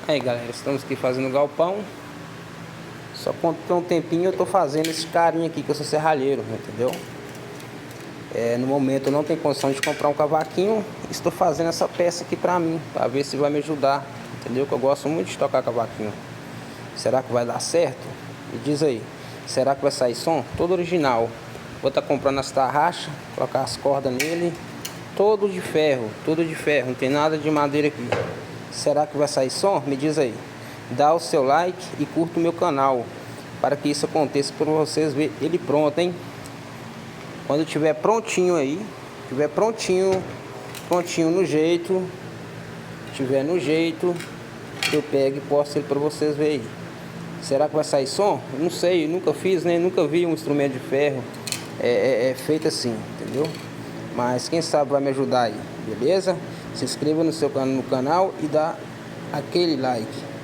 Aí galera, estamos aqui fazendo galpão. Só quando tem um tempinho eu tô fazendo esse carinha aqui, que eu sou serralheiro, entendeu? No momento eu não tenho condição de comprar um cavaquinho. Estou fazendo essa peça aqui pra mim, pra ver se vai me ajudar, entendeu? Que eu gosto muito de tocar cavaquinho. Será que vai dar certo? Me diz aí. Será que vai sair som? Todo original. Vou estar comprando as tarraxas, colocar as cordas nele. Todo de ferro, não tem nada de madeira aqui. Será que vai sair som? Me diz aí. Dá o seu like e curta o meu canal, para que isso aconteça, para vocês verem ele pronto, hein? Quando tiver prontinho aí, tiver prontinho no jeito, eu pego e posto ele para vocês verem aí. Será que vai sair som? Eu não sei, eu nunca fiz, né? Nunca vi um instrumento de ferro feito assim, entendeu? Mas quem sabe vai me ajudar aí, beleza? Se inscreva no canal e dá aquele like.